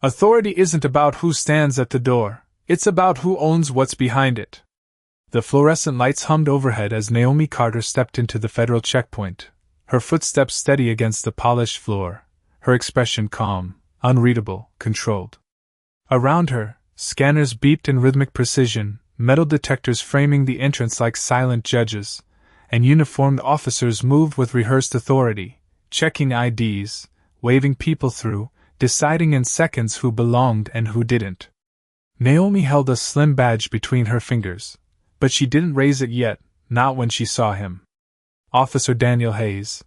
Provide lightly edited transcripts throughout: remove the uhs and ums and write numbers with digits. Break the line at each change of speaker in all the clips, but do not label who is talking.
Authority isn't about who stands at the door, it's about who owns what's behind it. The fluorescent lights hummed overhead as Naomi Carter stepped into the federal checkpoint, her footsteps steady against the polished floor, her expression calm, unreadable, controlled. Around her, scanners beeped in rhythmic precision, metal detectors framing the entrance like silent judges, and uniformed officers moved with rehearsed authority, checking IDs, waving people through, deciding in seconds who belonged and who didn't. Naomi held a slim badge between her fingers, but she didn't raise it yet, not when she saw him. Officer Daniel Hayes.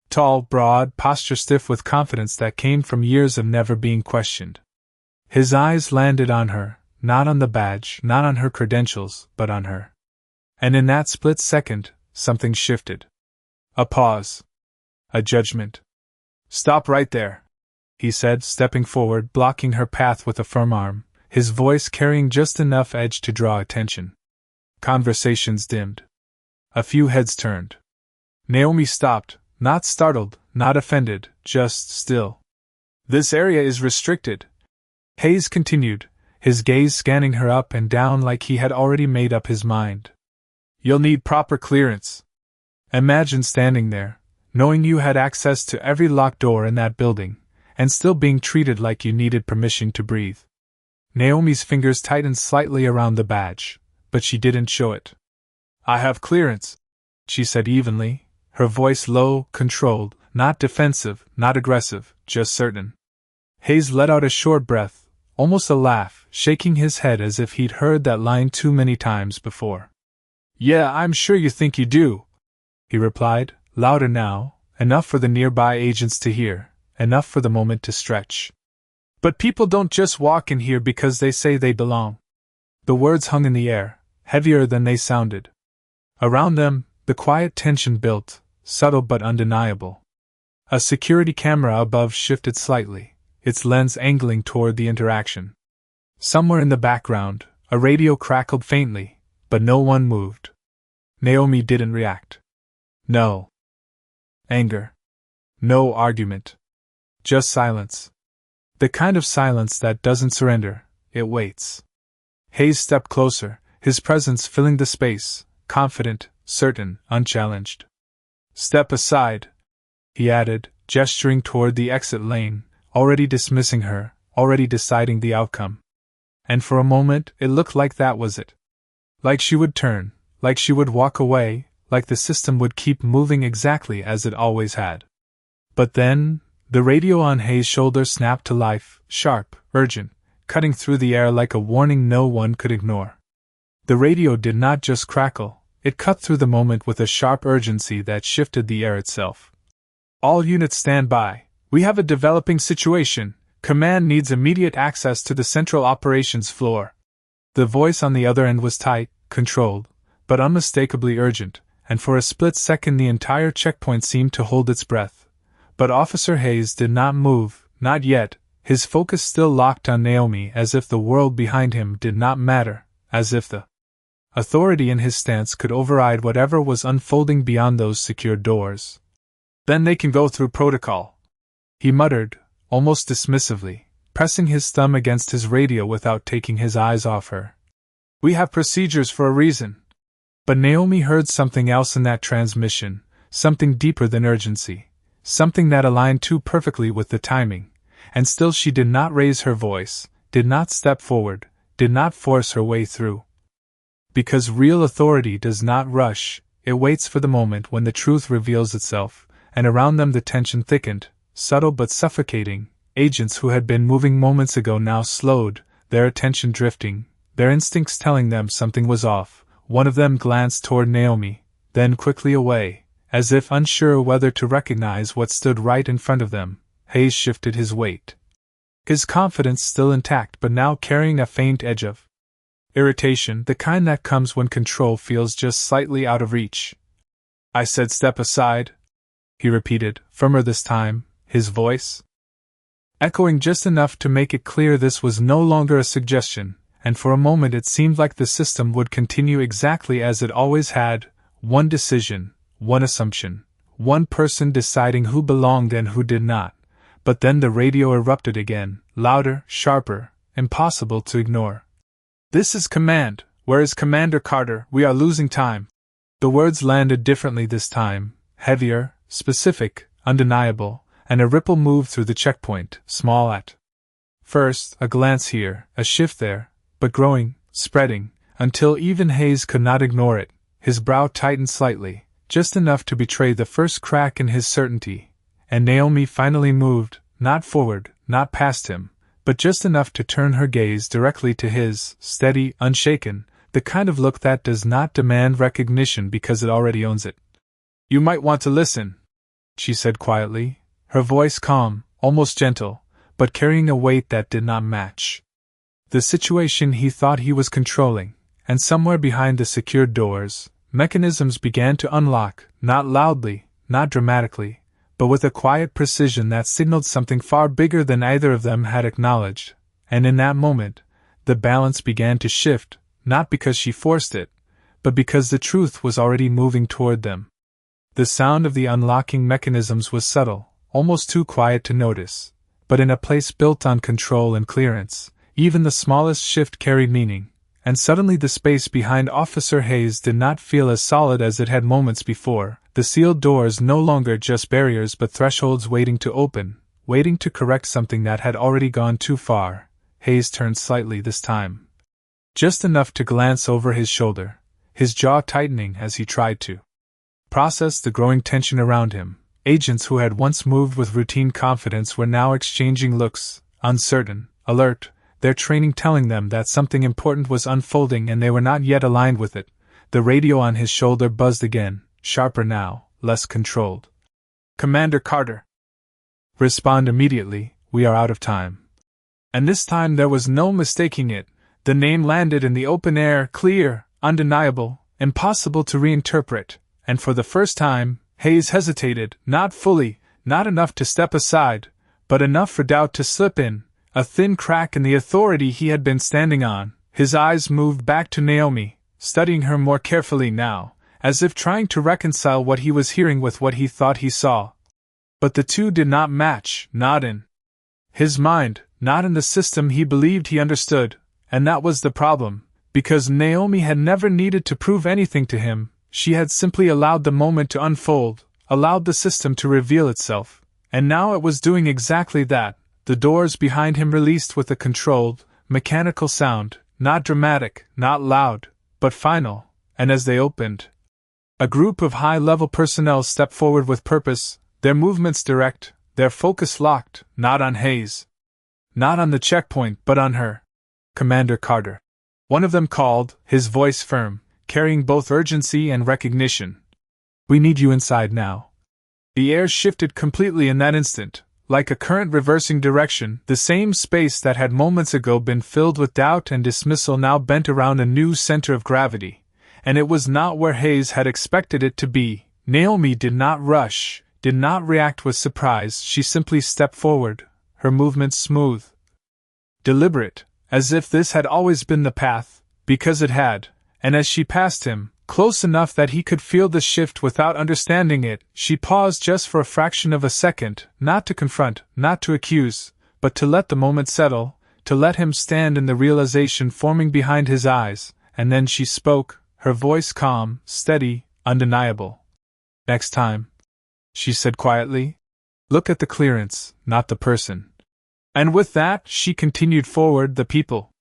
Tall, broad, posture stiff with confidence that came from years of never being questioned. His eyes landed on her, not on the badge, not on her credentials, but on her. And in that split second, something shifted. A pause. A judgment. "Stop right there," he said, stepping forward, blocking her path with a firm arm, his voice carrying just enough edge to draw attention. Conversations dimmed. A few heads turned. Naomi stopped, not startled, not offended, just still. "This area is restricted," Hayes continued, his gaze scanning her up and down like he had already made up his mind. "You'll need proper clearance. Imagine standing there, knowing you had access to every locked door in that building, and still being treated like you needed permission to breathe." Naomi's fingers tightened slightly around the badge, but she didn't show it. "I have clearance," she said evenly, her voice low, controlled, not defensive, not aggressive, just certain. Hayes let out a short breath, almost a laugh, shaking his head as if he'd heard that line too many times before. "Yeah, I'm sure you think you do," he replied, louder now, enough for the nearby agents to hear, enough for the moment to stretch. "But people don't just walk in here because they say they belong." The words hung in the air, heavier than they sounded. Around them, the quiet tension built, subtle but undeniable. A security camera above shifted slightly, its lens angling toward the interaction. Somewhere in the background, a radio crackled faintly, but no one moved. Naomi didn't react. No anger. No argument. Just silence. The kind of silence that doesn't surrender, it waits. Hayes stepped closer, his presence filling the space, confident, certain, unchallenged. "Step aside," he added, gesturing toward the exit lane, already dismissing her, already deciding the outcome. And for a moment, it looked like that was it. Like she would turn, like she would walk away, like the system would keep moving exactly as it always had. But then, the radio on Hayes' shoulder snapped to life, sharp, urgent, cutting through the air like a warning no one could ignore. The radio did not just crackle, it cut through the moment with a sharp urgency that shifted the air itself. "All units stand by. We have a developing situation. Command needs immediate access to the central operations floor." The voice on the other end was tight, controlled, but unmistakably urgent, and for a split second the entire checkpoint seemed to hold its breath. But Officer Hayes did not move, not yet, his focus still locked on Naomi, as if the world behind him did not matter, as if the authority in his stance could override whatever was unfolding beyond those secured doors. "Then they can go through protocol," he muttered, almost dismissively, pressing his thumb against his radio without taking his eyes off her. "We have procedures for a reason." But Naomi heard something else in that transmission, something deeper than urgency, something that aligned too perfectly with the timing, and still she did not raise her voice, did not step forward, did not force her way through. Because real authority does not rush, it waits for the moment when the truth reveals itself, and around them the tension thickened, subtle but suffocating. Agents who had been moving moments ago now slowed, their attention drifting, their instincts telling them something was off. One of them glanced toward Naomi, then quickly away, as if unsure whether to recognize what stood right in front of them. Hayes shifted his weight. His confidence still intact but now carrying a faint edge of irritation, the kind that comes when control feels just slightly out of reach. "I said step aside," he repeated, firmer this time, his voice echoing just enough to make it clear this was no longer a suggestion, and for a moment it seemed like the system would continue exactly as it always had, one decision, one assumption, one person deciding who belonged and who did not. But then the radio erupted again, louder, sharper, impossible to ignore. "This is command. Where is Commander Carter? We are losing time." The words landed differently this time, heavier, specific, undeniable, and a ripple moved through the checkpoint, small at first, a glance here, a shift there, but growing, spreading, until even Hayes could not ignore it. His brow tightened slightly, just enough to betray the first crack in his certainty, and Naomi finally moved, not forward, not past him, but just enough to turn her gaze directly to his, steady, unshaken, the kind of look that does not demand recognition because it already owns it. "You might want to listen," she said quietly, her voice calm, almost gentle, but carrying a weight that did not match the situation he thought he was controlling, and somewhere behind the secured doors, mechanisms began to unlock, not loudly, not dramatically, but with a quiet precision that signaled something far bigger than either of them had acknowledged, and in that moment, the balance began to shift, not because she forced it, but because the truth was already moving toward them. The sound of the unlocking mechanisms was subtle, almost too quiet to notice, but in a place built on control and clearance, even the smallest shift carried meaning, and suddenly the space behind Officer Hayes did not feel as solid as it had moments before, the sealed doors no longer just barriers but thresholds waiting to open, waiting to correct something that had already gone too far. Hayes turned slightly this time, just enough to glance over his shoulder, his jaw tightening as he tried to process the growing tension around him. Agents who had once moved with routine confidence were now exchanging looks, uncertain, alert, their training telling them that something important was unfolding and they were not yet aligned with it. The radio on his shoulder buzzed again, sharper now, less controlled. "Commander Carter. Respond immediately, we are out of time." And this time there was no mistaking it. The name landed in the open air, clear, undeniable, impossible to reinterpret, and for the first time, Hayes hesitated, not fully, not enough to step aside, but enough for doubt to slip in, a thin crack in the authority he had been standing on. His eyes moved back to Naomi, studying her more carefully now, as if trying to reconcile what he was hearing with what he thought he saw. But the two did not match, not in his mind, not in the system he believed he understood, and that was the problem, because Naomi had never needed to prove anything to him. She had simply allowed the moment to unfold, allowed the system to reveal itself, and now it was doing exactly that. The doors behind him released with a controlled, mechanical sound, not dramatic, not loud, but final, and as they opened, a group of high-level personnel stepped forward with purpose, their movements direct, their focus locked, not on Hayes, not on the checkpoint, but on her. "Commander Carter." One of them called, his voice firm, carrying both urgency and recognition. "We need you inside now." The air shifted completely in that instant, like a current reversing direction. The same space that had moments ago been filled with doubt and dismissal now bent around a new center of gravity, and it was not where Hayes had expected it to be. Naomi did not rush, did not react with surprise. She simply stepped forward, her movements smooth, deliberate, as if this had always been the path, because it had. And as she passed him, close enough that he could feel the shift without understanding it, she paused just for a fraction of a second, not to confront, not to accuse, but to let the moment settle, to let him stand in the realization forming behind his eyes, and then she spoke, her voice calm, steady, undeniable. "Next time," she said quietly, "look at the clearance, not the person." And with that, she continued forward, the people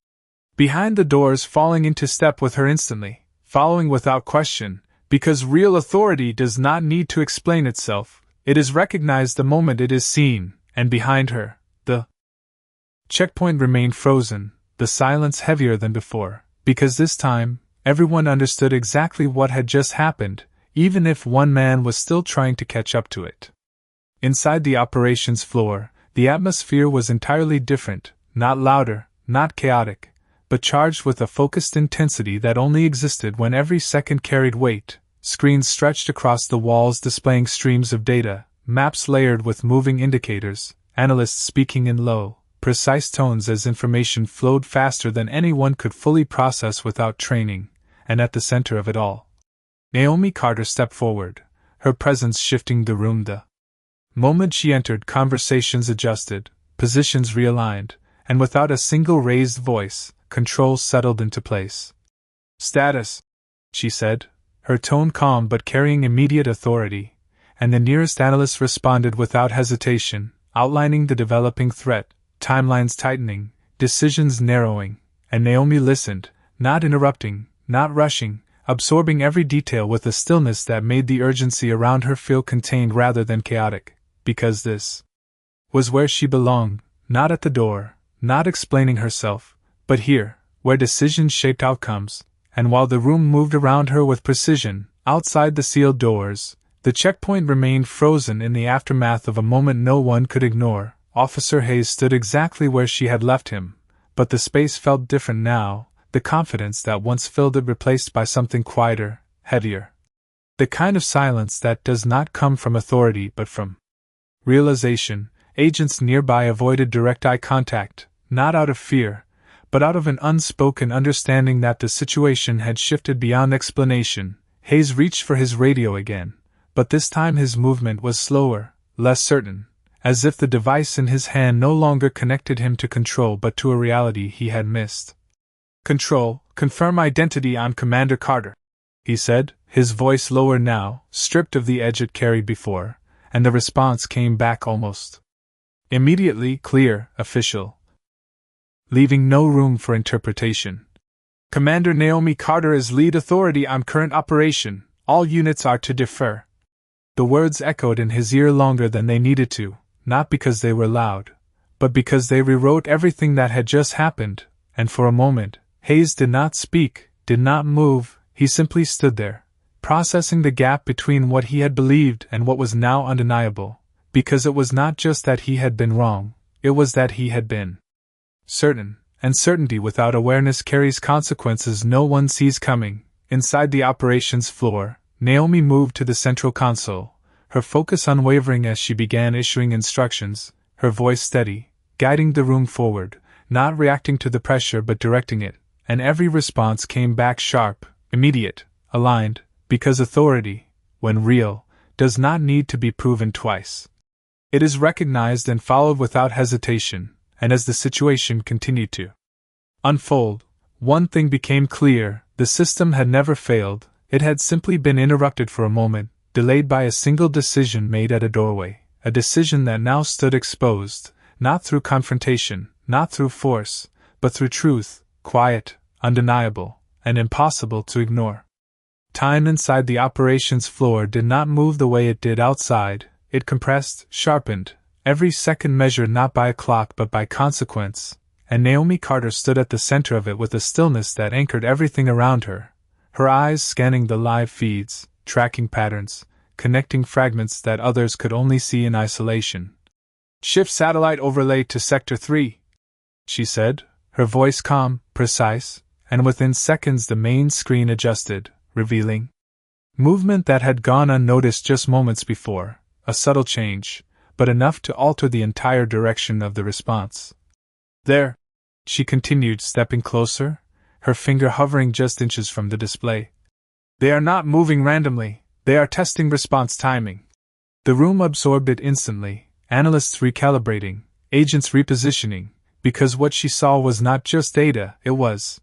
behind the doors falling into step with her instantly, following without question, because real authority does not need to explain itself, it is recognized the moment it is seen, and behind her, the checkpoint remained frozen, the silence heavier than before, because this time, everyone understood exactly what had just happened, even if one man was still trying to catch up to it. Inside the operations floor, the atmosphere was entirely different, not louder, not chaotic, but charged with a focused intensity that only existed when every second carried weight. Screens stretched across the walls displaying streams of data, maps layered with moving indicators, analysts speaking in low, precise tones as information flowed faster than anyone could fully process without training, and at the center of it all, Naomi Carter stepped forward, her presence shifting the room. The Moment she entered, conversations adjusted, positions realigned, and without a single raised voice, controls settled into place. "Status," she said, her tone calm but carrying immediate authority, and the nearest analyst responded without hesitation, outlining the developing threat, timelines tightening, decisions narrowing, and Naomi listened, not interrupting, not rushing, absorbing every detail with a stillness that made the urgency around her feel contained rather than chaotic, because this was where she belonged, not at the door, not explaining herself, but here, where decisions shaped outcomes. And while the room moved around her with precision, outside the sealed doors, the checkpoint remained frozen in the aftermath of a moment no one could ignore. Officer Hayes stood exactly where she had left him, but the space felt different now, the confidence that once filled it replaced by something quieter, heavier. The kind of silence that does not come from authority but from realization. Agents nearby avoided direct eye contact, not out of fear, but out of an unspoken understanding that the situation had shifted beyond explanation. Hayes reached for his radio again, but this time his movement was slower, less certain, as if the device in his hand no longer connected him to control but to a reality he had missed. "Control, confirm identity on Commander Carter," he said, his voice lower now, stripped of the edge it carried before, and the response came back almost immediately, clear, official, leaving no room for interpretation. "Commander Naomi Carter is lead authority on current operation. All units are to defer." The words echoed in his ear longer than they needed to, not because they were loud, but because they rewrote everything that had just happened, and for a moment, Hayes did not speak, did not move, he simply stood there, processing the gap between what he had believed and what was now undeniable, because it was not just that he had been wrong, it was that he had been certain, and certainty without awareness carries consequences no one sees coming. Inside the operations floor, Naomi moved to the central console, her focus unwavering as she began issuing instructions, her voice steady, guiding the room forward, not reacting to the pressure but directing it, and every response came back sharp, immediate, aligned, because authority, when real, does not need to be proven twice. It is recognized and followed without hesitation, and as the situation continued to unfold, one thing became clear: the system had never failed, it had simply been interrupted for a moment, delayed by a single decision made at a doorway, a decision that now stood exposed, not through confrontation, not through force, but through truth, quiet, undeniable, and impossible to ignore. Time inside the operations floor did not move the way it did outside. It compressed, sharpened, every second measured not by a clock but by consequence, and Naomi Carter stood at the center of it with a stillness that anchored everything around her, her eyes scanning the live feeds, tracking patterns, connecting fragments that others could only see in isolation. "Shift satellite overlay to Sector 3, she said, her voice calm, precise, and within seconds the main screen adjusted, revealing movement that had gone unnoticed just moments before. A subtle change, but enough to alter the entire direction of the response. "There," she continued, stepping closer, her finger hovering just inches from the display. "They are not moving randomly, they are testing response timing." The room absorbed it instantly, analysts recalibrating, agents repositioning, because what she saw was not just data, it was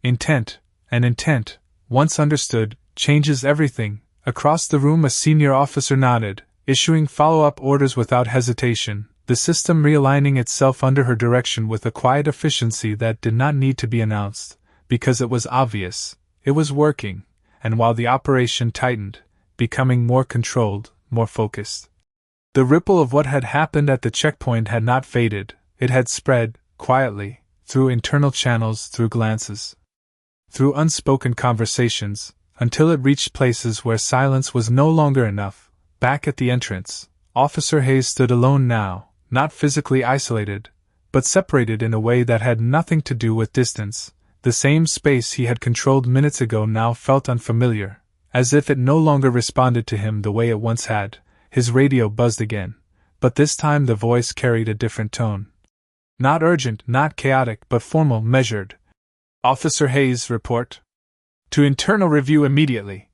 intent, and intent, once understood, changes everything. Across the room a senior officer nodded, issuing follow-up orders without hesitation, the system realigning itself under her direction with a quiet efficiency that did not need to be announced, because it was obvious, it was working, and while the operation tightened, becoming more controlled, more focused. The ripple of what had happened at the checkpoint had not faded, it had spread, quietly, through internal channels, through glances, through unspoken conversations, until it reached places where silence was no longer enough. Back at the entrance, Officer Hayes stood alone now, not physically isolated, but separated in a way that had nothing to do with distance. The same space he had controlled minutes ago now felt unfamiliar, as if it no longer responded to him the way it once had. His radio buzzed again, but this time the voice carried a different tone. Not urgent, not chaotic, but formal, measured. "Officer Hayes, report to internal review immediately."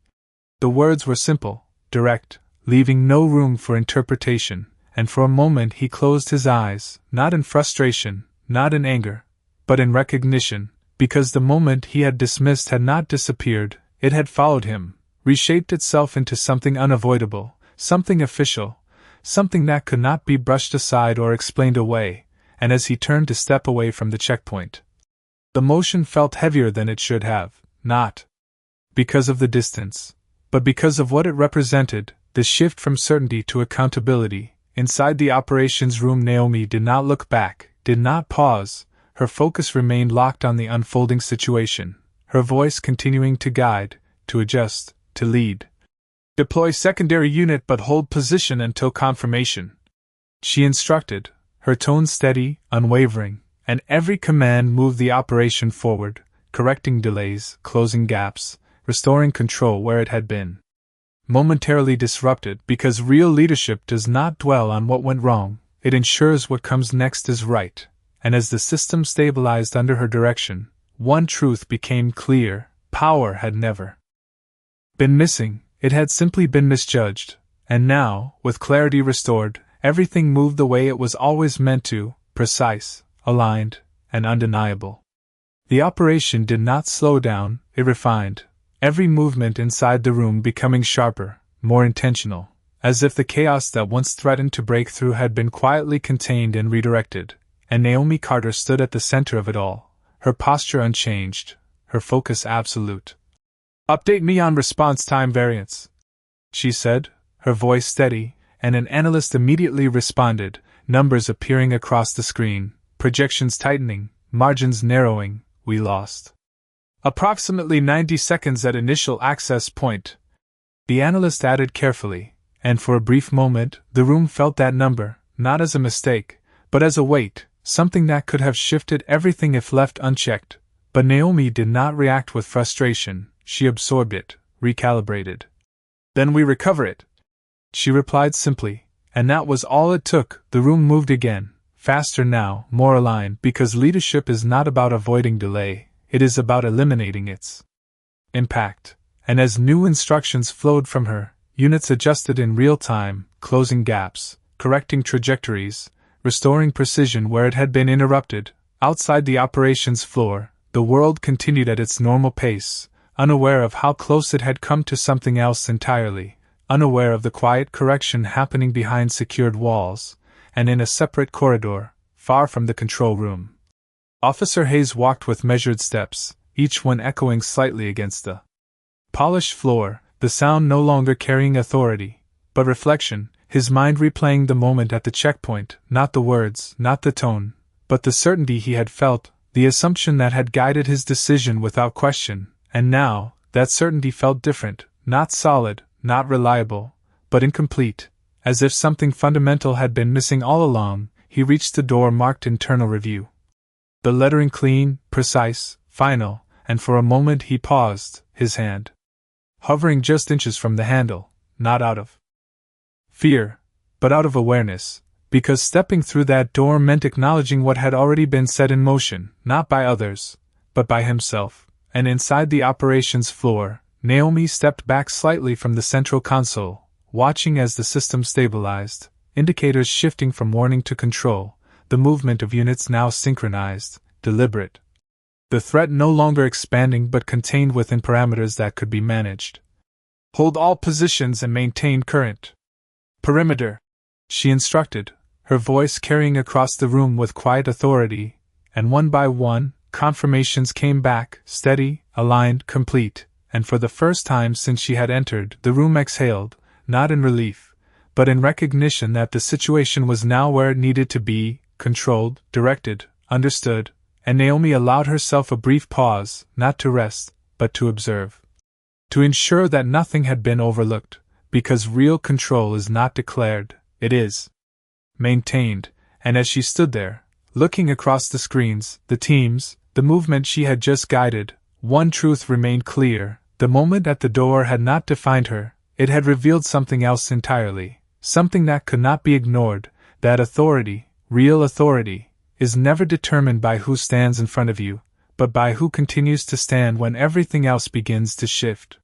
The words were simple, direct, leaving no room for interpretation, and for a moment he closed his eyes, not in frustration, not in anger, but in recognition, because the moment he had dismissed had not disappeared, it had followed him, reshaped itself into something unavoidable, something official, something that could not be brushed aside or explained away, and as he turned to step away from the checkpoint, the motion felt heavier than it should have, not because of the distance, but because of what it represented, the shift from certainty to accountability. Inside the operations room, Naomi did not look back, did not pause. Her focus remained locked on the unfolding situation, her voice continuing to guide, to adjust, to lead. Deploy secondary unit but hold position until confirmation, she instructed, her tone steady, unwavering, and every command moved the operation forward, correcting delays, closing gaps, restoring control where it had been momentarily disrupted, because real leadership does not dwell on what went wrong, it ensures what comes next is right. And as the system stabilized under her direction, one truth became clear: power had never been missing, it had simply been misjudged, and now, with clarity restored, everything moved the way it was always meant to, precise, aligned, and undeniable. The operation did not slow down, it refined, every movement inside the room becoming sharper, more intentional, as if the chaos that once threatened to break through had been quietly contained and redirected, and Naomi Carter stood at the center of it all, her posture unchanged, her focus absolute. "Update me on response time variance," she said, her voice steady, and an analyst immediately responded, numbers appearing across the screen, projections tightening, margins narrowing. "We lost approximately 90 seconds at initial access point," the analyst added carefully, and for a brief moment the room felt that number, not as a mistake, but as a weight, something that could have shifted everything if left unchecked. But Naomi did not react with frustration, she absorbed it, recalibrated. "Then we recover it," she replied simply, and that was all it took. The room moved again, faster now, more aligned, because leadership is not about avoiding delay. It is about eliminating its impact, and as new instructions flowed from her, units adjusted in real time, closing gaps, correcting trajectories, restoring precision where it had been interrupted. Outside the operations floor, the world continued at its normal pace, unaware of how close it had come to something else entirely, unaware of the quiet correction happening behind secured walls, and in a separate corridor, far from the control room. Officer Hayes walked with measured steps, each one echoing slightly against the polished floor, the sound no longer carrying authority, but reflection, his mind replaying the moment at the checkpoint, not the words, not the tone, but the certainty he had felt, the assumption that had guided his decision without question, and now, that certainty felt different, not solid, not reliable, but incomplete, as if something fundamental had been missing all along. He reached the door marked Internal Review. The lettering clean, precise, final, and for a moment he paused, his hand hovering just inches from the handle, not out of fear, but out of awareness, because stepping through that door meant acknowledging what had already been set in motion, not by others, but by himself. And inside the operations floor, Naomi stepped back slightly from the central console, watching as the system stabilized, indicators shifting from warning to control, the movement of units now synchronized, deliberate. The threat no longer expanding but contained within parameters that could be managed. "Hold all positions and maintain current perimeter," she instructed, her voice carrying across the room with quiet authority, and one by one, confirmations came back, steady, aligned, complete, and for the first time since she had entered, the room exhaled, not in relief, but in recognition that the situation was now where it needed to be, controlled, directed, understood, and Naomi allowed herself a brief pause, not to rest, but to observe. To ensure that nothing had been overlooked, because real control is not declared, it is maintained, and as she stood there, looking across the screens, the teams, the movement she had just guided, one truth remained clear: the moment at the door had not defined her, it had revealed something else entirely, something that could not be ignored, that authority, real authority, is never determined by who stands in front of you, but by who continues to stand when everything else begins to shift.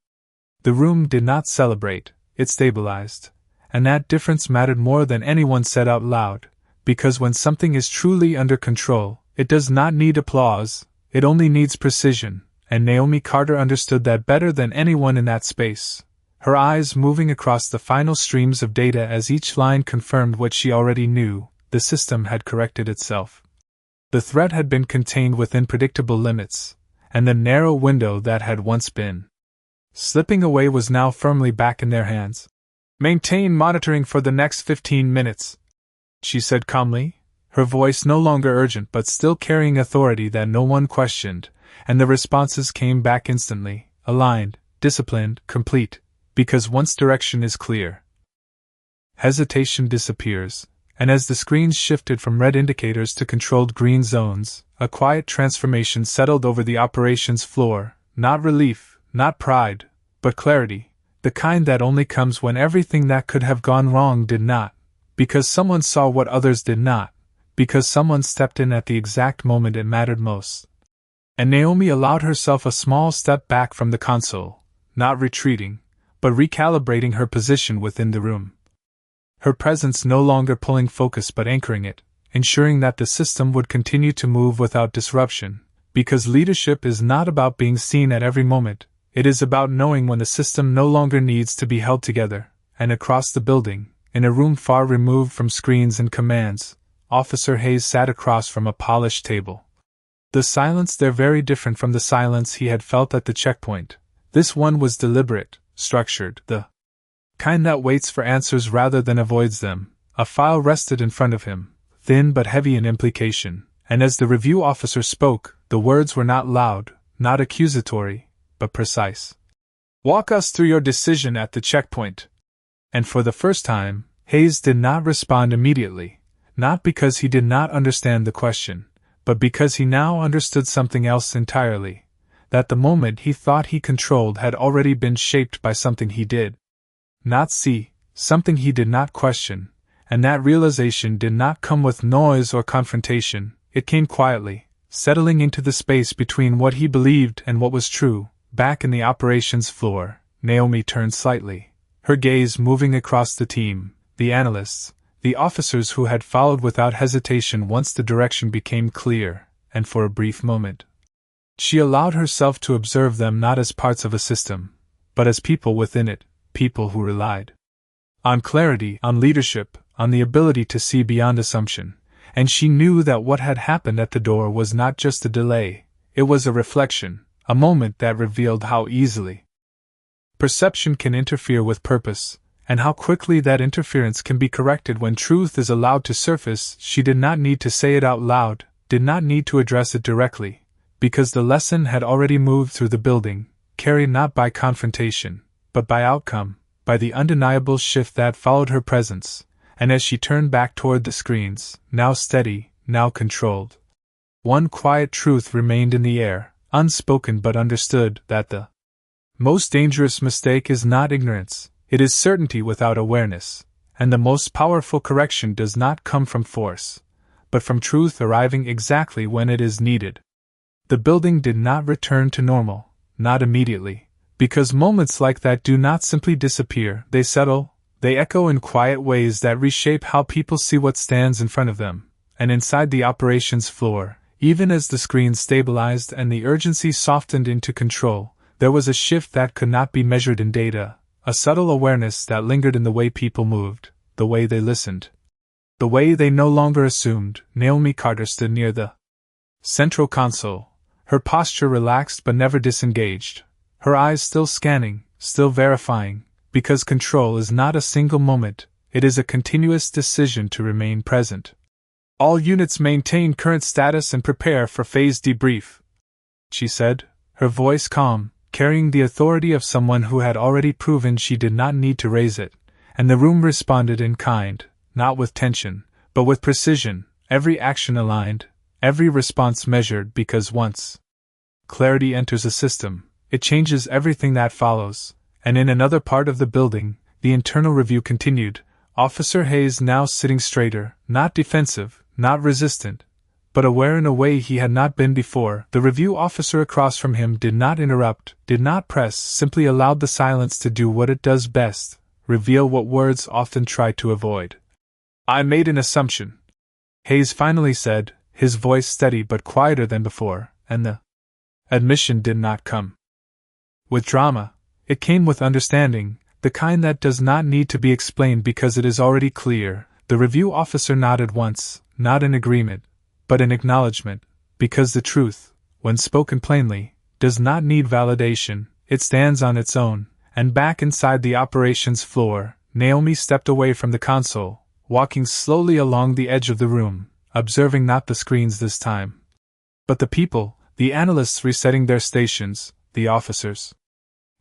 The room did not celebrate, it stabilized, and that difference mattered more than anyone said out loud, because when something is truly under control, it does not need applause, it only needs precision, and Naomi Carter understood that better than anyone in that space, her eyes moving across the final streams of data as each line confirmed what she already knew: the system had corrected itself. The threat had been contained within predictable limits, and the narrow window that had once been slipping away was now firmly back in their hands. "Maintain monitoring for the next 15 minutes, she said calmly, her voice no longer urgent but still carrying authority that no one questioned, and the responses came back instantly, aligned, disciplined, complete, because once direction is clear, hesitation disappears. And as the screens shifted from red indicators to controlled green zones, a quiet transformation settled over the operations floor, not relief, not pride, but clarity, the kind that only comes when everything that could have gone wrong did not, because someone saw what others did not, because someone stepped in at the exact moment it mattered most. And Naomi allowed herself a small step back from the console, not retreating, but recalibrating her position within the room. Her presence no longer pulling focus but anchoring it, ensuring that the system would continue to move without disruption, because leadership is not about being seen at every moment, it is about knowing when the system no longer needs to be held together. And across the building, in a room far removed from screens and commands, Officer Hayes sat across from a polished table. The silence there very different from the silence he had felt at the checkpoint. This one was deliberate, structured, the kind that waits for answers rather than avoids them. A file rested in front of him, thin but heavy in implication, and as the review officer spoke, the words were not loud, not accusatory, but precise. "Walk us through your decision at the checkpoint." And for the first time, Hayes did not respond immediately, not because he did not understand the question, but because he now understood something else entirely, that the moment he thought he controlled had already been shaped by something he did not see, something he did not question, and that realization did not come with noise or confrontation, it came quietly, settling into the space between what he believed and what was true. Back in the operations floor, Naomi turned slightly, her gaze moving across the team, the analysts, the officers who had followed without hesitation once the direction became clear, and for a brief moment, she allowed herself to observe them not as parts of a system, but as people within it, people who relied on clarity, on leadership, on the ability to see beyond assumption, and she knew that what had happened at the door was not just a delay, it was a reflection, a moment that revealed how easily perception can interfere with purpose, and how quickly that interference can be corrected when truth is allowed to surface. She did not need to say it out loud, did not need to address it directly, because the lesson had already moved through the building, carried not by confrontation, but by outcome, by the undeniable shift that followed her presence. And as she turned back toward the screens, now steady, now controlled, one quiet truth remained in the air, unspoken but understood, that the most dangerous mistake is not ignorance, it is certainty without awareness, and the most powerful correction does not come from force, but from truth arriving exactly when it is needed. The building did not return to normal, not immediately. Because moments like that do not simply disappear, they settle, they echo in quiet ways that reshape how people see what stands in front of them. And inside the operations floor, even as the screen stabilized and the urgency softened into control, there was a shift that could not be measured in data, a subtle awareness that lingered in the way people moved, the way they listened, the way they no longer assumed. Naomi Carter stood near the central console, her posture relaxed but never disengaged. Her eyes still scanning, still verifying, because control is not a single moment, it is a continuous decision to remain present. "All units maintain current status and prepare for phase debrief," she said, her voice calm, carrying the authority of someone who had already proven she did not need to raise it, and the room responded in kind, not with tension, but with precision, every action aligned, every response measured, because once clarity enters a system, it changes everything that follows. And in another part of the building, the internal review continued, Officer Hayes now sitting straighter, not defensive, not resistant, but aware in a way he had not been before. The review officer across from him did not interrupt, did not press, simply allowed the silence to do what it does best, reveal what words often try to avoid. I made an assumption, Hayes finally said, his voice steady but quieter than before, and the admission did not come with drama. It came with understanding, the kind that does not need to be explained because it is already clear. The review officer nodded once, not in agreement, but in acknowledgement, because the truth, when spoken plainly, does not need validation, it stands on its own. And back inside the operations floor, Naomi stepped away from the console, walking slowly along the edge of the room, observing not the screens this time, but the people, the analysts resetting their stations, the officers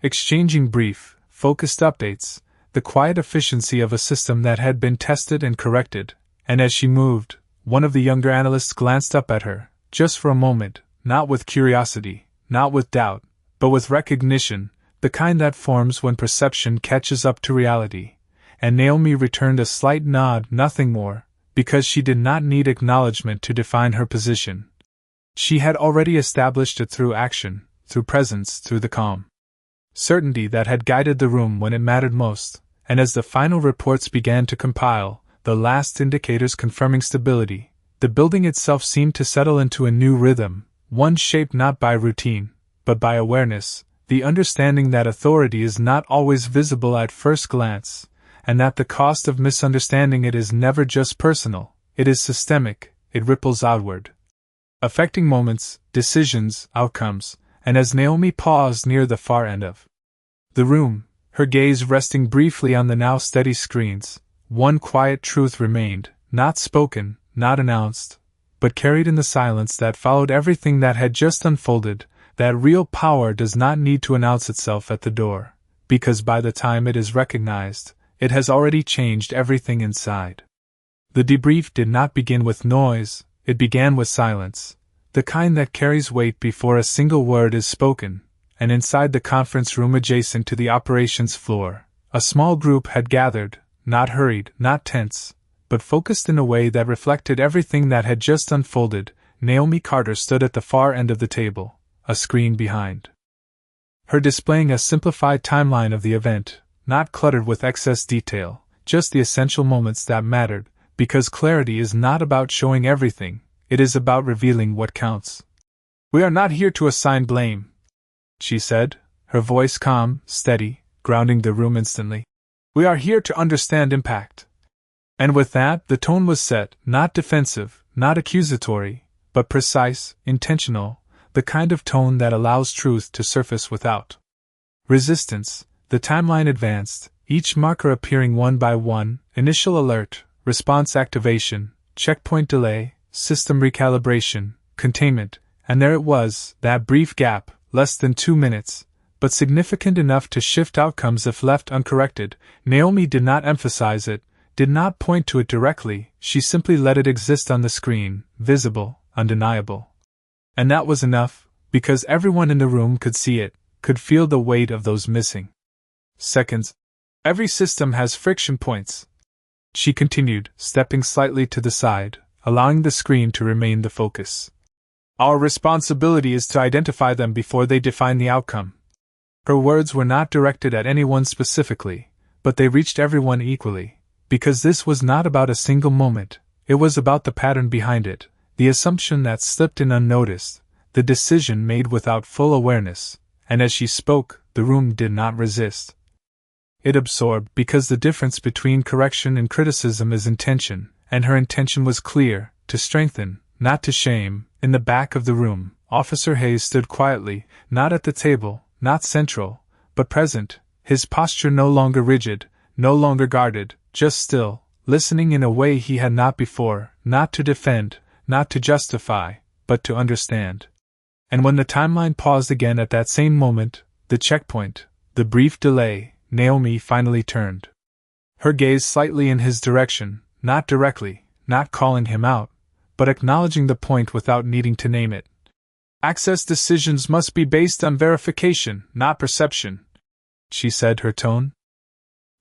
exchanging brief, focused updates, the quiet efficiency of a system that had been tested and corrected. And as she moved, one of the younger analysts glanced up at her, just for a moment, not with curiosity, not with doubt, but with recognition, the kind that forms when perception catches up to reality. And Naomi returned a slight nod, nothing more, because she did not need acknowledgement to define her position. She had already established it through action, through presence, through the calm certainty that had guided the room when it mattered most. And as the final reports began to compile, the last indicators confirming stability, the building itself seemed to settle into a new rhythm, one shaped not by routine, but by awareness, the understanding that authority is not always visible at first glance, and that the cost of misunderstanding it is never just personal, it is systemic, it ripples outward, affecting moments, decisions, outcomes. And as Naomi paused near the far end of the room, her gaze resting briefly on the now steady screens, one quiet truth remained, not spoken, not announced, but carried in the silence that followed everything that had just unfolded, that real power does not need to announce itself at the door, because by the time it is recognized, it has already changed everything inside. The debrief did not begin with noise, it began with silence, the kind that carries weight before a single word is spoken. And inside the conference room adjacent to the operations floor, a small group had gathered, not hurried, not tense, but focused in a way that reflected everything that had just unfolded. Naomi Carter stood at the far end of the table, a screen behind her displaying a simplified timeline of the event, not cluttered with excess detail, just the essential moments that mattered, because clarity is not about showing everything, it is about revealing what counts. We are not here to assign blame, she said, her voice calm, steady, grounding the room instantly. We are here to understand impact. And with that, the tone was set, not defensive, not accusatory, but precise, intentional, the kind of tone that allows truth to surface without resistance. The timeline advanced, each marker appearing one by one: initial alert, response activation, checkpoint delay, system recalibration, containment, and there it was, that brief gap, less than 2 minutes, but significant enough to shift outcomes if left uncorrected. Naomi did not emphasize it, did not point to it directly, she simply let it exist on the screen, visible, undeniable. And that was enough, because everyone in the room could see it, could feel the weight of those missing seconds. Every system has friction points, she continued, stepping slightly to the side, allowing the screen to remain the focus. Our responsibility is to identify them before they define the outcome. Her words were not directed at anyone specifically, but they reached everyone equally, because this was not about a single moment, it was about the pattern behind it, the assumption that slipped in unnoticed, the decision made without full awareness, and as she spoke, the room did not resist. It absorbed, because the difference between correction and criticism is intention, and her intention was clear, to strengthen, not to shame. In the back of the room, Officer Hayes stood quietly, not at the table, not central, but present, his posture no longer rigid, no longer guarded, just still, listening in a way he had not before, not to defend, not to justify, but to understand. And when the timeline paused again at that same moment, the checkpoint, the brief delay, Naomi finally turned her gaze slightly in his direction, not directly, not calling him out, but acknowledging the point without needing to name it. Access decisions must be based on verification, not perception, she said, her tone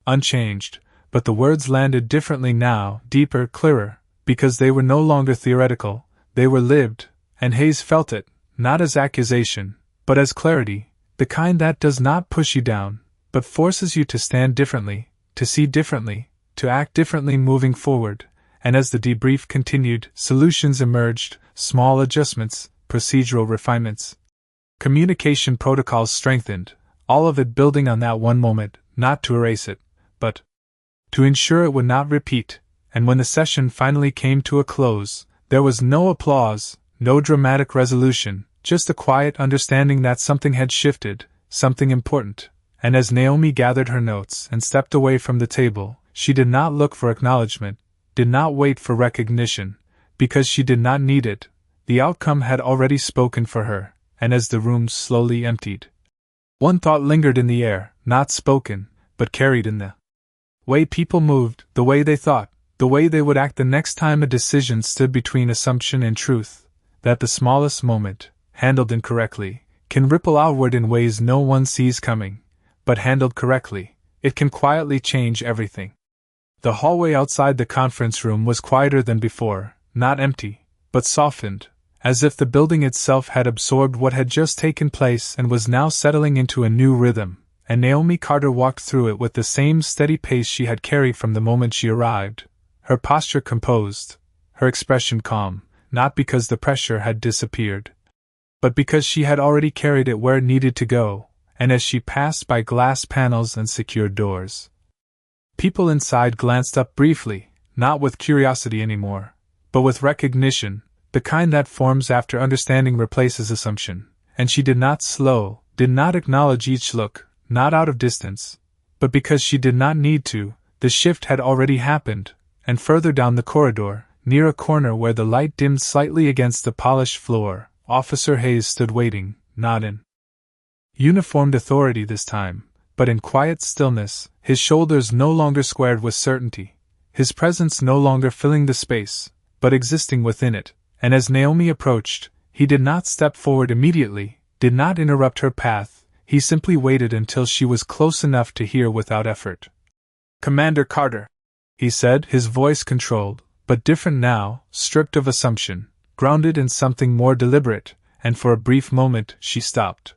unchanged, but the words landed differently now, deeper, clearer, because they were no longer theoretical, they were lived, and Hayes felt it, not as accusation, but as clarity, the kind that does not push you down, but forces you to stand differently, to see differently, to act differently moving forward, and as the debrief continued, solutions emerged, small adjustments, procedural refinements. Communication protocols strengthened, all of it building on that one moment, not to erase it, but to ensure it would not repeat. And when the session finally came to a close, there was no applause, no dramatic resolution, just a quiet understanding that something had shifted, something important. And as Naomi gathered her notes and stepped away from the table, she did not look for acknowledgement, did not wait for recognition, because she did not need it. The outcome had already spoken for her, and as the room slowly emptied, one thought lingered in the air, not spoken, but carried in the way people moved, the way they thought, the way they would act the next time a decision stood between assumption and truth, that the smallest moment, handled incorrectly, can ripple outward in ways no one sees coming, but handled correctly, it can quietly change everything. The hallway outside the conference room was quieter than before, not empty, but softened, as if the building itself had absorbed what had just taken place and was now settling into a new rhythm, and Naomi Carter walked through it with the same steady pace she had carried from the moment she arrived, her posture composed, her expression calm, not because the pressure had disappeared, but because she had already carried it where it needed to go. And as she passed by glass panels and secured doors, people inside glanced up briefly, not with curiosity anymore, but with recognition, the kind that forms after understanding replaces assumption. And she did not slow, did not acknowledge each look, not out of distance, but because she did not need to. The shift had already happened, and further down the corridor, near a corner where the light dimmed slightly against the polished floor, Officer Hayes stood waiting, not in uniformed authority this time, but in quiet stillness, his shoulders no longer squared with certainty, his presence no longer filling the space, but existing within it. And as Naomi approached, he did not step forward immediately, did not interrupt her path, he simply waited until she was close enough to hear without effort. "Commander Carter," he said, his voice controlled, but different now, stripped of assumption, grounded in something more deliberate, and for a brief moment she stopped.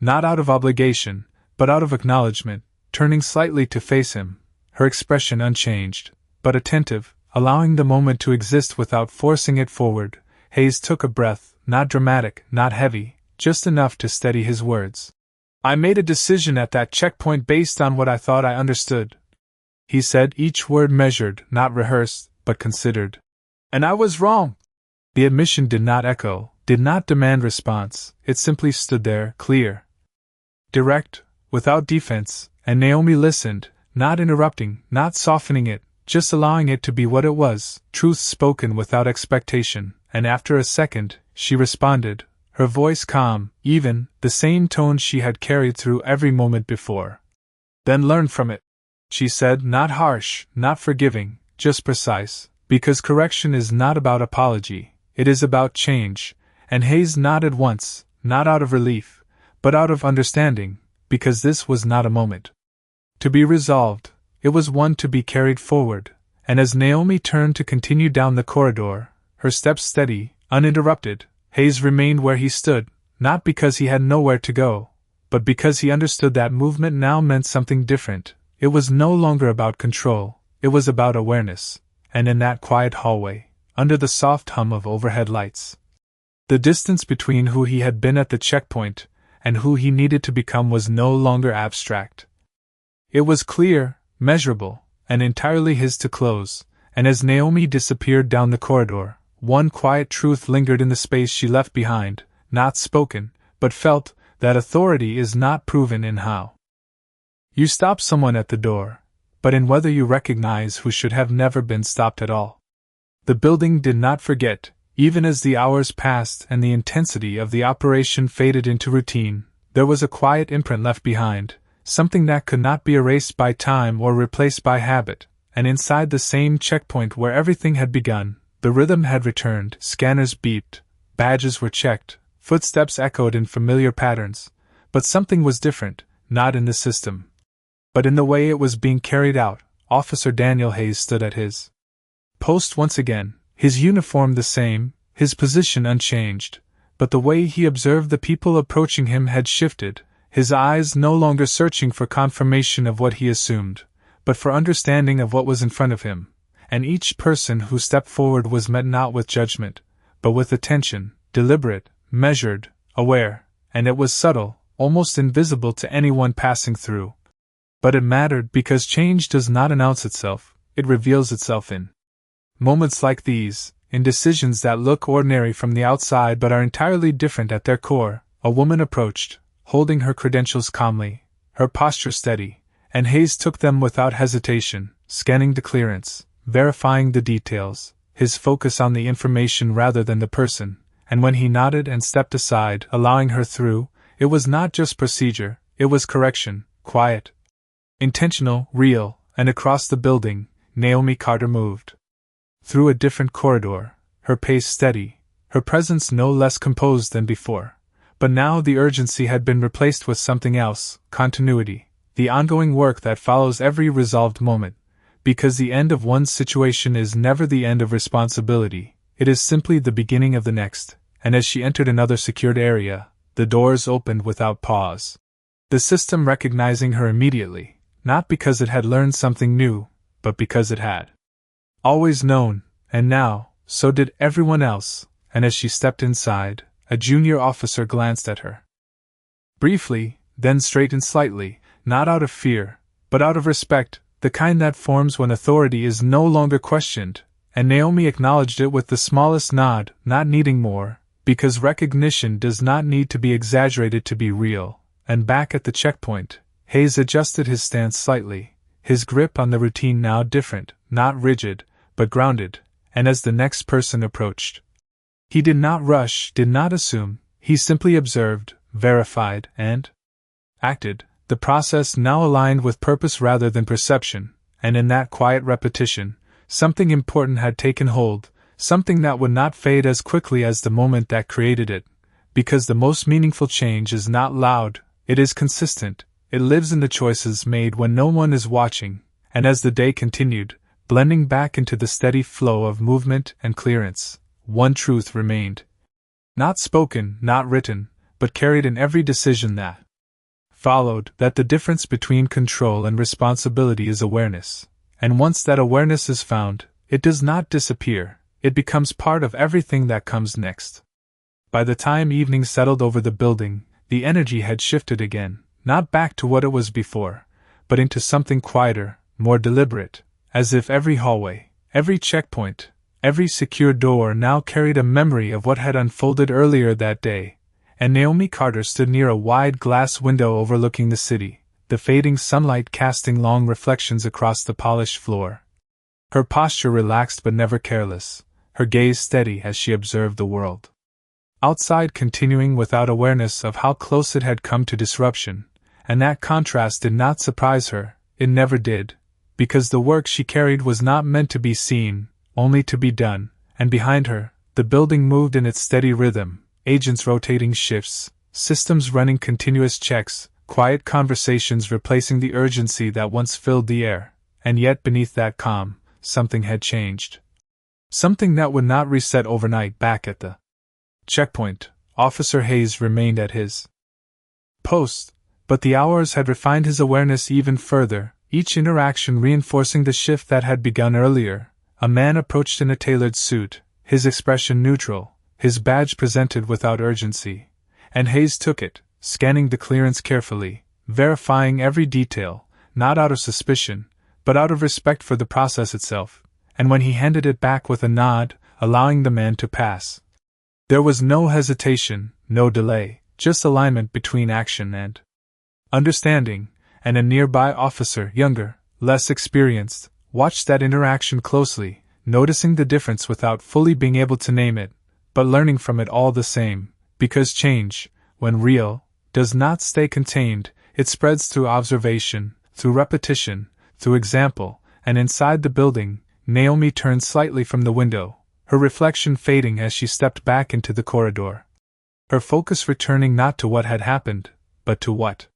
Not out of obligation, but out of acknowledgement, turning slightly to face him, her expression unchanged, but attentive, allowing the moment to exist without forcing it forward. Hayes took a breath, not dramatic, not heavy, just enough to steady his words. "I made a decision at that checkpoint based on what I thought I understood," he said, each word measured, not rehearsed, but considered. "And I was wrong." The admission did not echo, did not demand response, it simply stood there, clear, direct, without defense, and Naomi listened, not interrupting, not softening it, just allowing it to be what it was, truth spoken without expectation. And after a second, she responded, her voice calm, even, the same tone she had carried through every moment before. "Then learn from it," she said, not harsh, not forgiving, just precise, because correction is not about apology, it is about change. And Hayes nodded once, not out of relief, but out of understanding, because this was not a moment to be resolved, it was one to be carried forward. And as Naomi turned to continue down the corridor, her steps steady, uninterrupted, Hayes remained where he stood, not because he had nowhere to go, but because he understood that movement now meant something different. It was no longer about control, it was about awareness. And in that quiet hallway, under the soft hum of overhead lights, the distance between who he had been at the checkpoint and who he needed to become was no longer abstract. It was clear, measurable, and entirely his to close. And as Naomi disappeared down the corridor, one quiet truth lingered in the space she left behind, not spoken, but felt, that authority is not proven in how you stop someone at the door, but in whether you recognize who should have never been stopped at all. The building did not forget. Even as the hours passed and the intensity of the operation faded into routine, there was a quiet imprint left behind, something that could not be erased by time or replaced by habit. And inside the same checkpoint where everything had begun, the rhythm had returned, scanners beeped, badges were checked, footsteps echoed in familiar patterns, but something was different, not in the system, but in the way it was being carried out. Officer Daniel Hayes stood at his post once again, his uniform the same, his position unchanged, but the way he observed the people approaching him had shifted, his eyes no longer searching for confirmation of what he assumed, but for understanding of what was in front of him, and each person who stepped forward was met not with judgment, but with attention, deliberate, measured, aware, and it was subtle, almost invisible to anyone passing through. But it mattered because change does not announce itself, it reveals itself in moments like these, in decisions that look ordinary from the outside but are entirely different at their core. A woman approached, holding her credentials calmly, her posture steady, and Hayes took them without hesitation, scanning the clearance, verifying the details, his focus on the information rather than the person, and when he nodded and stepped aside, allowing her through, it was not just procedure, it was correction, quiet, intentional, real, and across the building, Naomi Carter moved. Through a different corridor, her pace steady, her presence no less composed than before. But now the urgency had been replaced with something else, continuity, the ongoing work that follows every resolved moment, because the end of one's situation is never the end of responsibility, it is simply the beginning of the next, and as she entered another secured area, the doors opened without pause. The system recognizing her immediately, not because it had learned something new, but because it had always known, and now, so did everyone else, and as she stepped inside, a junior officer glanced at her briefly, then straightened slightly, not out of fear, but out of respect, the kind that forms when authority is no longer questioned, and Naomi acknowledged it with the smallest nod, not needing more, because recognition does not need to be exaggerated to be real. And back at the checkpoint, Hayes adjusted his stance slightly, his grip on the routine now different, not rigid, but grounded, and as the next person approached, he did not rush, did not assume, he simply observed, verified, and acted, the process now aligned with purpose rather than perception, and in that quiet repetition, something important had taken hold, something that would not fade as quickly as the moment that created it, because the most meaningful change is not loud, it is consistent, it lives in the choices made when no one is watching, and as the day continued, blending back into the steady flow of movement and clearance, one truth remained. Not spoken, not written, but carried in every decision that followed, that the difference between control and responsibility is awareness, and once that awareness is found, it does not disappear, it becomes part of everything that comes next. By the time evening settled over the building, the energy had shifted again, not back to what it was before, but into something quieter, more deliberate, as if every hallway, every checkpoint, every secure door now carried a memory of what had unfolded earlier that day, and Naomi Carter stood near a wide glass window overlooking the city, the fading sunlight casting long reflections across the polished floor. Her posture relaxed but never careless, her gaze steady as she observed the world outside continuing without awareness of how close it had come to disruption, and that contrast did not surprise her, it never did, because the work she carried was not meant to be seen, only to be done, and behind her, the building moved in its steady rhythm, agents rotating shifts, systems running continuous checks, quiet conversations replacing the urgency that once filled the air, and yet beneath that calm, something had changed. Something that would not reset overnight. Back at the checkpoint, Officer Hayes remained at his post, but the hours had refined his awareness even further, each interaction reinforcing the shift that had begun earlier. A man approached in a tailored suit, his expression neutral, his badge presented without urgency, and Hayes took it, scanning the clearance carefully, verifying every detail, not out of suspicion, but out of respect for the process itself, and when he handed it back with a nod, allowing the man to pass, there was no hesitation, no delay, just alignment between action and understanding, and a nearby officer, younger, less experienced, watched that interaction closely, noticing the difference without fully being able to name it, but learning from it all the same, because change, when real, does not stay contained, it spreads through observation, through repetition, through example, and inside the building, Naomi turned slightly from the window, her reflection fading as she stepped back into the corridor. Her focus returning not to what had happened, but to what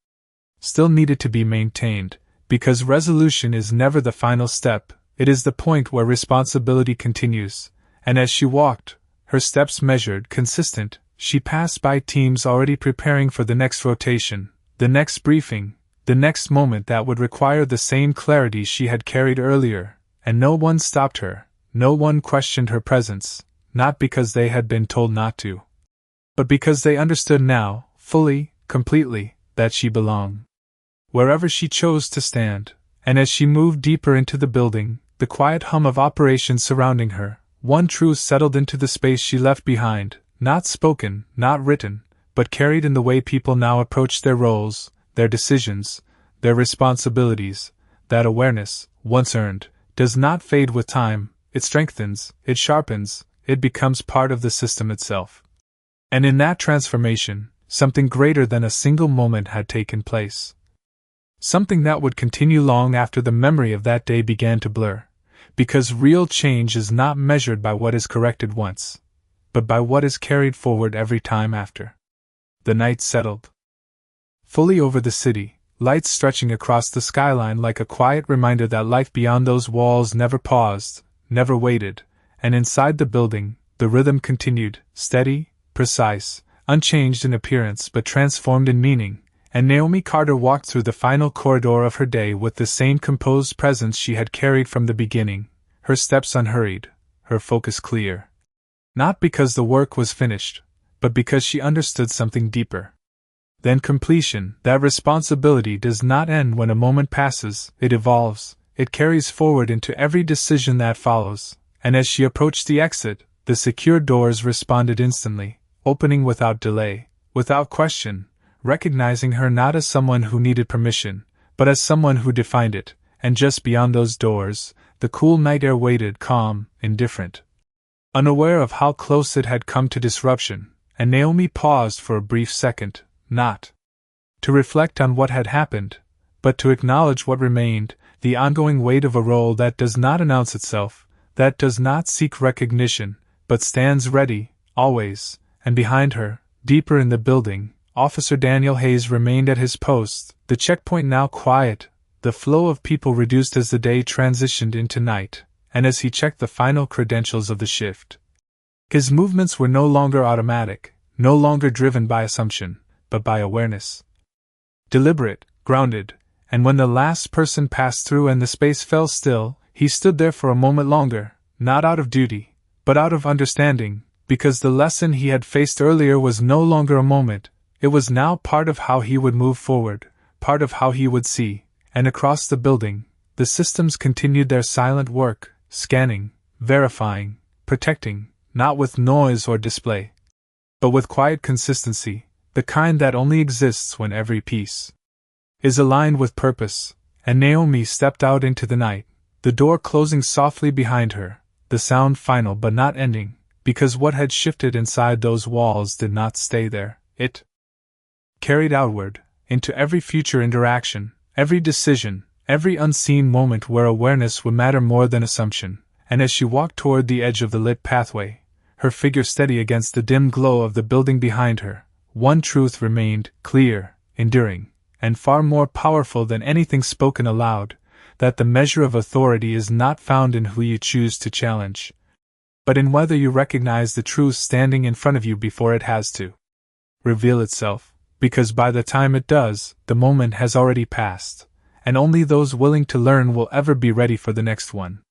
still needed to be maintained, because resolution is never the final step, it is the point where responsibility continues, and as she walked, her steps measured, consistent, she passed by teams already preparing for the next rotation, the next briefing, The next moment that would require the same clarity she had carried earlier, and no one stopped her, no one questioned her presence, not because they had been told not to, but because they understood now, fully, completely, that she belonged wherever she chose to stand. And as she moved deeper into the building, the quiet hum of operations surrounding her, one truth settled into the space she left behind, not spoken, not written, but carried in the way people now approach their roles, their decisions, their responsibilities. That awareness, once earned, does not fade with time, it strengthens, it sharpens, it becomes part of the system itself. And in that transformation, something greater than a single moment had taken place. Something that would continue long after the memory of that day began to blur, because real change is not measured by what is corrected once, but by what is carried forward every time after. The night settled fully over the city, lights stretching across the skyline like a quiet reminder that life beyond those walls never paused, never waited, and inside the building, the rhythm continued, steady, precise, unchanged in appearance but transformed in meaning. And Naomi Carter walked through the final corridor of her day with the same composed presence she had carried from the beginning, her steps unhurried, her focus clear. Not because the work was finished, but because she understood something deeper than completion. That responsibility does not end when a moment passes, it evolves, it carries forward into every decision that follows. And as she approached the exit, the secure doors responded instantly, opening without delay, without question, recognizing her not as someone who needed permission, but as someone who defined it. And just beyond those doors, the cool night air waited, calm, indifferent, unaware of how close it had come to disruption. And Naomi paused for a brief second, not to reflect on what had happened, but to acknowledge what remained, the ongoing weight of a role that does not announce itself, that does not seek recognition, but stands ready, always. And behind her, deeper in the building, Officer Daniel Hayes remained at his post, the checkpoint now quiet, the flow of people reduced as the day transitioned into night, and as he checked the final credentials of the shift. His movements were no longer automatic, no longer driven by assumption, but by awareness. Deliberate, grounded, and when the last person passed through and the space fell still, he stood there for a moment longer, not out of duty, but out of understanding, because the lesson he had faced earlier was no longer a moment. It was now part of how he would move forward, part of how he would see. And across the building, the systems continued their silent work, scanning, verifying, protecting, not with noise or display, but with quiet consistency, the kind that only exists when every piece is aligned with purpose. And Naomi stepped out into the night, the door closing softly behind her, the sound final but not ending, because what had shifted inside those walls did not stay there. It carried outward, into every future interaction, every decision, every unseen moment where awareness would matter more than assumption. And as she walked toward the edge of the lit pathway, her figure steady against the dim glow of the building behind her, one truth remained, clear, enduring, and far more powerful than anything spoken aloud, that the measure of authority is not found in who you choose to challenge, but in whether you recognize the truth standing in front of you before it has to reveal itself. Because by the time it does, the moment has already passed, and only those willing to learn will ever be ready for the next one.